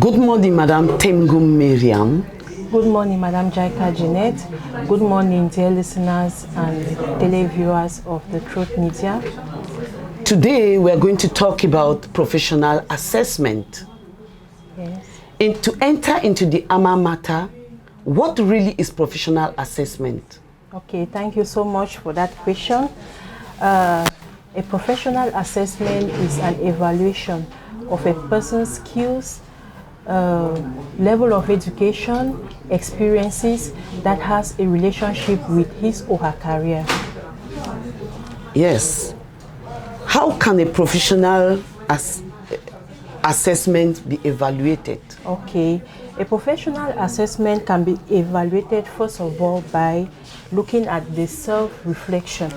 Good morning, Madam Temgum Miriam. Good morning, Madam Jaika Jeanette. Good morning, dear listeners and televiewers of the Truth Media. Today, we're going to talk about professional assessment. Yes. To enter into the alma mater, what really is professional assessment? Okay, thank you so much for that question. A professional assessment is an evaluation of a person's skills, level of education, experiences that has a relationship with his or her career. Yes. How can a professional assessment be evaluated? Okay, a professional assessment can be evaluated first of all by looking at the self-reflection.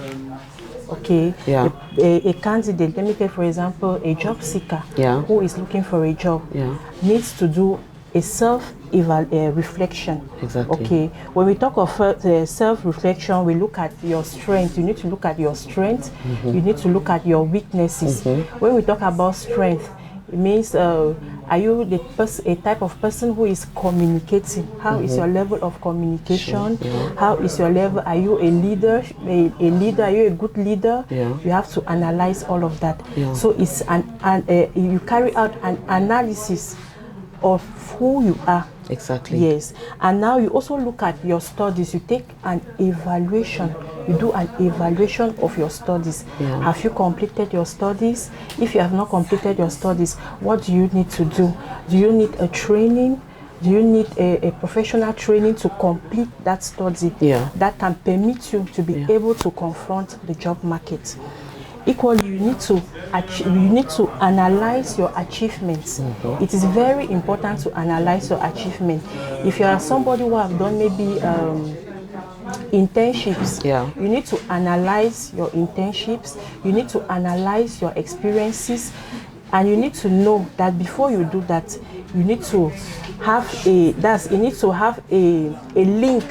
Okay, Yeah. A candidate, let me take for example a job seeker who is looking for a job needs to do a self-reflection. Exactly. Okay, when we talk of self-reflection, we look at your strength. You need to look at your strength. You need to look at your weaknesses. When we talk about strength, it means are you a type of person who is communicating? How is your level of communication? How is your level? Are you a leader? A leader? Are you a good leader? You have to analyze all of that. So it's you carry out an analysis of who you are. Exactly. Yes. And now you also look at your studies. You take an evaluation. You do an evaluation of your studies. Have you completed your studies? If you have not completed your studies, what do you need to do? Do you need a training? Do you need a professional training to complete that study that can permit you to be able to confront the job market? Equally, you need to analyze your achievements. It is very important to analyze your achievement. If you are somebody who have done maybe internships, you need to analyze your internships. You need to analyze your experiences, and you need to know that before you do that, you need to have a link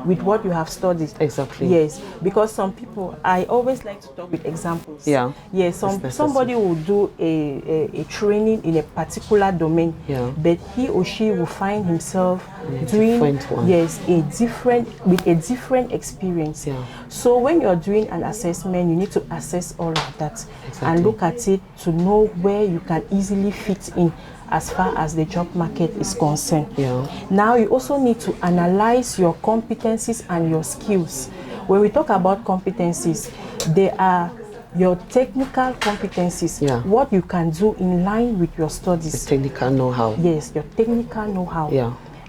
with what you have studied. Exactly. Yes, because some people, I always like to talk with examples. Yes, somebody will do a training in a particular domain, but he or she will find himself doing with a different experience. So when you're doing an assessment, you need to assess all of that and look at it to know where you can easily fit in as far as the job market is concerned. Now you also need to analyze your competencies and your skills. When we talk about competencies, they are your technical competencies, what you can do in line with your studies. The technical know-how. Yes, your technical know-how.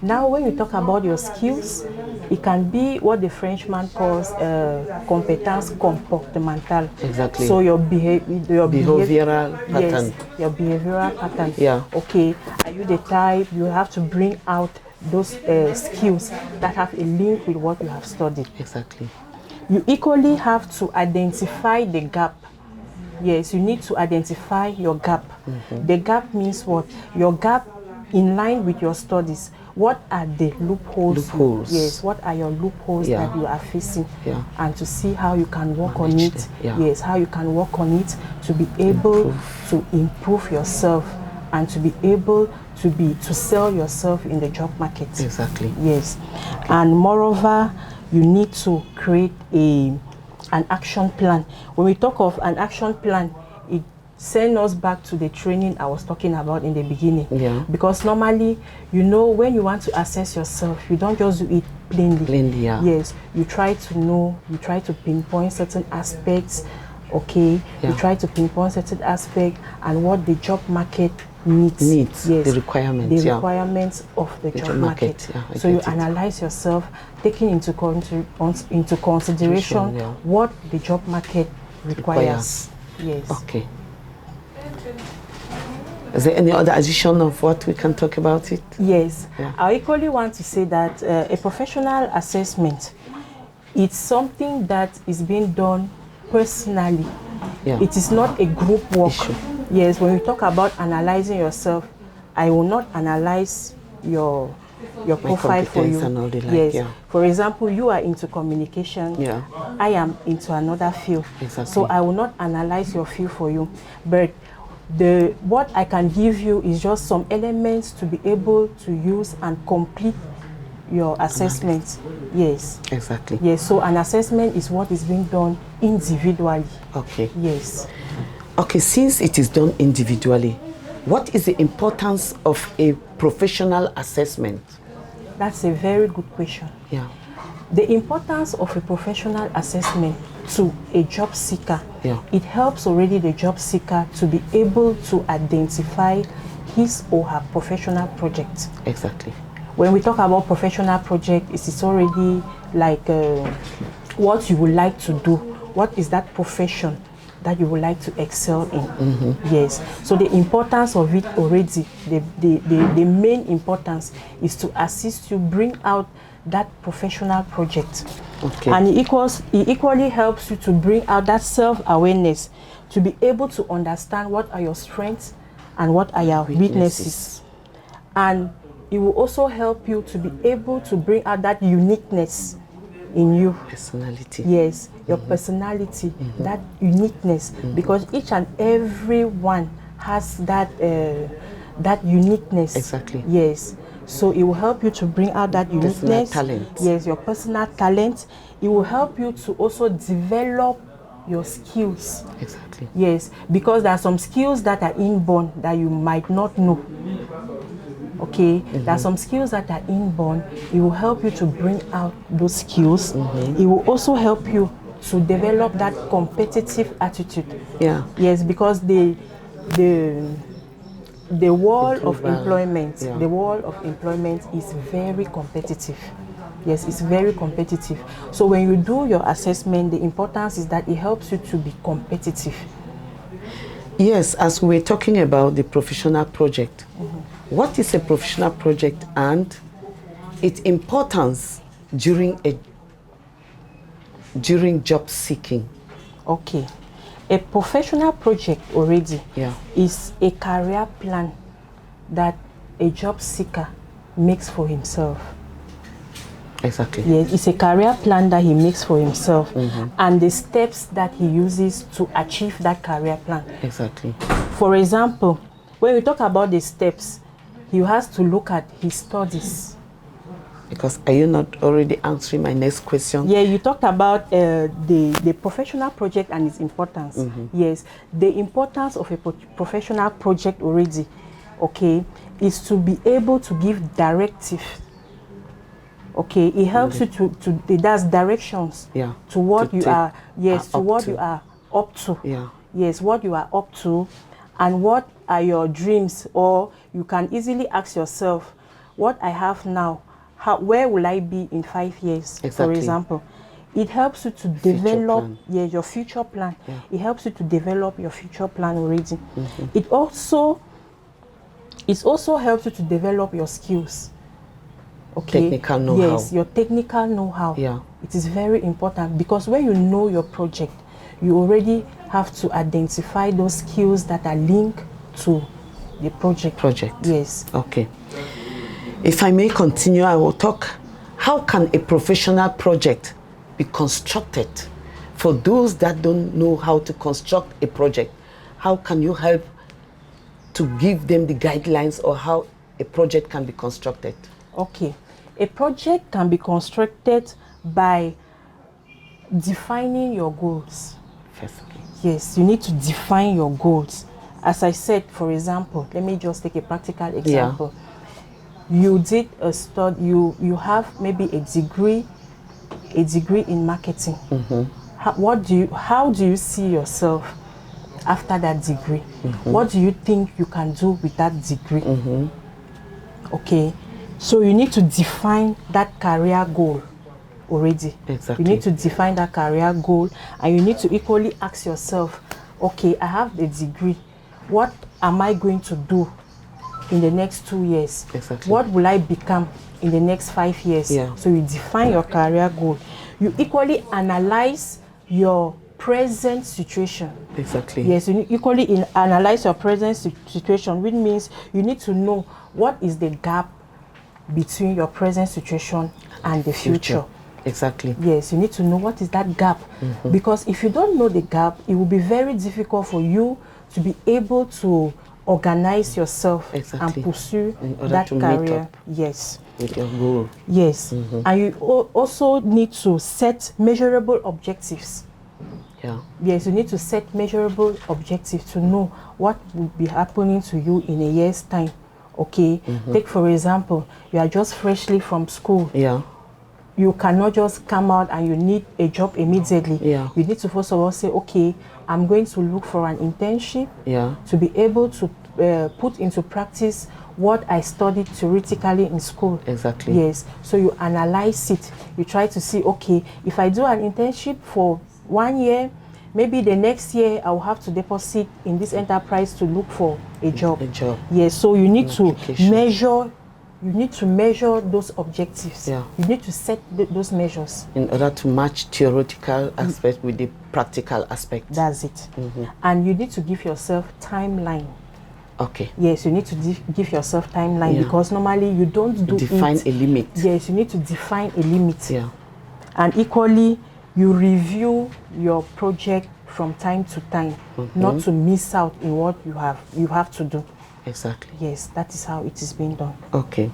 Now when you talk about your skills, it can be what the Frenchman calls compétence comportementale. Exactly. So your behavioral pattern. Yes, your behavioral pattern. Okay, are you the type, you have to bring out those skills that have a link with what you have studied. Exactly. You equally have to identify the gap. Yes, you need to identify your gap. The gap means what? Your gap in line with your studies. What are the loopholes? Yes, what are your loopholes that you are facing? And to see how you can work on it. Yes, how you can work on it to be able to improve yourself and to be able to sell yourself in the job market. Exactly. Yes. And moreover, you need to create an action plan. When we talk of an action plan, it send us back to the training I was talking about in the beginning. Because normally, you know, when you want to assess yourself, you don't just do it plainly. Yes, you try to know, you try to pinpoint certain aspects. Okay, you try to pinpoint certain aspects and what the job market needs. Yes, the requirements. The requirements of the job market. So you analyze yourself, taking into consideration what the job market requires. Yes. Okay. Is there any other addition of what we can talk about it? Yes. I equally want to say that a professional assessment, it's something that is being done personally. It is not a group work. Yes, when we talk about analyzing yourself, I will not analyze your profile for you. And all the like, yes. For example, you are into communication. I am into another field. Exactly. So I will not analyze your field for you. But what I can give you is just some elements to be able to use and complete your assessment. Yes. Exactly. Yes. So an assessment is what is being done individually. Okay. Yes. Okay, since it is done individually, what is the importance of a professional assessment? That's a very good question. Yeah. The importance of a professional assessment to a job seeker, it helps already the job seeker to be able to identify his or her professional project. Exactly. When we talk about professional project, it is already like what you would like to do. What is that profession that you would like to excel in? Yes. So the importance of it already, the main importance is to assist you bring out that professional project. Okay. And it equally helps you to bring out that self-awareness, to be able to understand what are your strengths and what are your weaknesses. And it will also help you to be able to bring out that uniqueness in you. Personality. Yes, your personality, that uniqueness, because each and every one has that that uniqueness. Exactly. Yes. So it will help you to bring out that uniqueness. Personal talent. Yes, your personal talent. It will help you to also develop your skills. Exactly. Yes, because there are some skills that are inborn that you might not know. Okay, there are some skills that are inborn. It will help you to bring out those skills. It will also help you to develop that competitive attitude. Yeah. Yes, because the world of employment, the world of employment is very competitive. Yes, it's very competitive. So when you do your assessment, the importance is that it helps you to be competitive. Yes, as we're talking about the professional project, what is a professional project and its importance during job seeking? Okay. A professional project already is a career plan that a job seeker makes for himself. Exactly. Yes, it's a career plan that he makes for himself and the steps that he uses to achieve that career plan. Exactly. For example, when we talk about the steps, he has to look at his studies. Because are you not already answering my next question? Yeah, you talked about the professional project and its importance. Yes, the importance of a professional project already, okay, is to be able to give directive. Okay, it helps you to it does directions to what you are, to what you are up to. Yes, what you are up to and what are your dreams, or you can easily ask yourself, what I have now, where will I be in 5 years? For example, it helps you to develop your future plan. It helps you to develop your future plan already. It also helps you to develop your skills. Okay. Technical know-how. Yes, your technical know-how. It is very important because when you know your project, you already have to identify those skills that are linked to the project. Yes. Okay. If I may continue, I will talk. How can a professional project be constructed? For those that don't know how to construct a project, how can you help to give them the guidelines or how a project can be constructed? Okay. A project can be constructed by defining your goals. Firstly. Yes, you need to define your goals. As I said, for example, let me just take a practical example. You did a study, you have maybe a degree in marketing. How do you see yourself after that degree? What do you think you can do with that degree? Okay, so you need to define that career goal already. Exactly. You need to define that career goal, and you need to equally ask yourself, okay, I have a degree. What am I going to do in the next 2 years? Exactly. What will I become in the next 5 years? So you define your career goal. You equally analyze your present situation. Exactly. Yes, you equally analyze your present situation, which means you need to know what is the gap between your present situation and the future. Exactly. Yes, you need to know what is that gap. Because if you don't know the gap, it will be very difficult for you to be able to organize yourself and pursue that career. Yes. With your goal. Yes. And you also need to set measurable objectives. Yeah. Yes, you need to set measurable objectives to know what will be happening to you in a year's time. Okay. Take for example, you are just freshly from school. Yeah. You cannot just come out and you need a job immediately. Yeah. You need to first of all say, okay, I'm going to look for an internship to be able to put into practice what I studied theoretically in school. Exactly. Yes. So you analyze it. You try to see, okay, if I do an internship for 1 year, maybe the next year I will have to deposit in this enterprise to look for a job. Yes. So you need to measure. You need to measure those objectives. Yeah. You need to set those measures in order to match theoretical aspect with the practical aspect. That's it. And you need to give yourself timeline. Okay. Yes, you need to give yourself timeline because normally you don't define a limit. Yes, you need to define a limit. Yeah. And equally, you review your project from time to time, not to miss out in what you have to do. Exactly. Yes, that is how it is being done. Okay.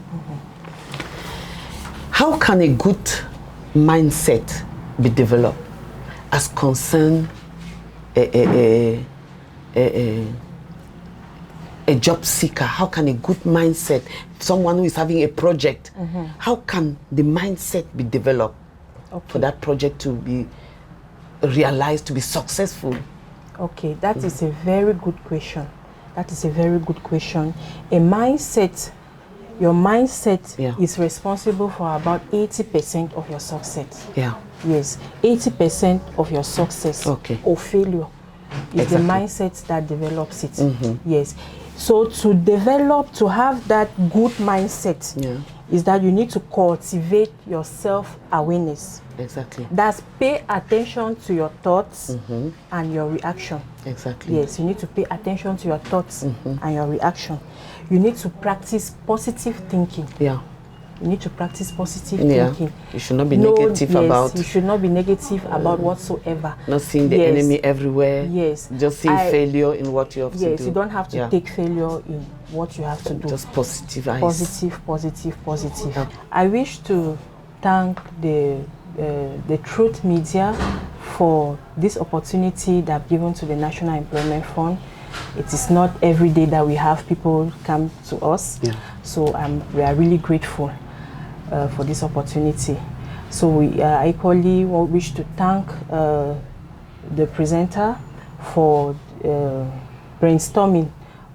How can a good mindset be developed as concern a job seeker? How can a good mindset, someone who is having a project, how can the mindset be developed for that project to be realized, to be successful? Okay, that is a very good question. That is a very good question. A mindset, your mindset is responsible for about 80% of your success. Yeah. Yes, 80% of your success or failure is the mindset that develops it. Yes. So to have that good mindset is that you need to cultivate your self-awareness. Exactly. That's pay attention to your thoughts and your reaction. Exactly. Yes, you need to pay attention to your thoughts and your reaction. You need to practice positive thinking. Yeah. You need to practice positive thinking. You should not be negative about. You should not be negative about whatsoever. Not seeing the enemy everywhere. Yes. Just seeing failure in what you have to do. Yes, you don't have to take failure in what you have to do. Just positive eyes. Positive, positive, positive. Yeah. I wish to thank the Truth Media for this opportunity that I've given to the National Employment Fund. It is not every day that we have people come to us. Yeah. So we are really grateful for this opportunity. So we equally wish to thank the presenter for brainstorming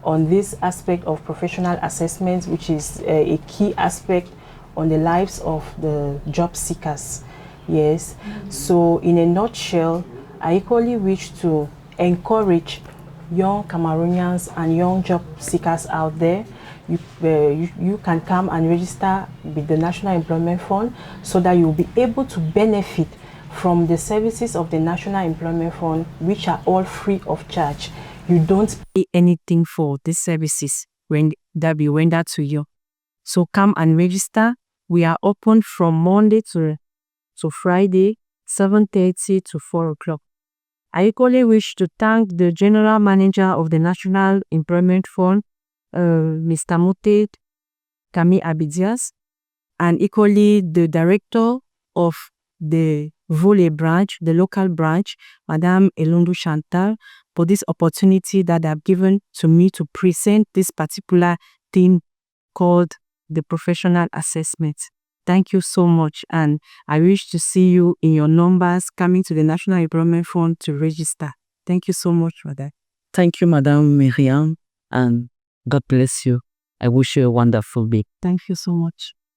on this aspect of professional assessment, which is a key aspect on the lives of the job seekers. Yes. So in a nutshell, I equally wish to encourage young Cameroonians and young job seekers out there. You can come and register with the National Employment Fund so that you'll be able to benefit from the services of the National Employment Fund, which are all free of charge. You don't pay anything for these services when that be rendered to you. So come and register. We are open from Monday to Friday, 7:30 to 4 o'clock. I equally wish to thank the General Manager of the National Employment Fund, Mr. Motet Kami Abidias, and equally the Director of the Volley branch, the local branch, Madame Elundu Chantal, for this opportunity that they have given to me to present this particular thing called the professional assessment. Thank you so much, and I wish to see you in your numbers coming to the National Employment Fund to register. Thank you so much for that. Thank you, Madam Miriam, and God bless you. I wish you a wonderful week. Thank you so much.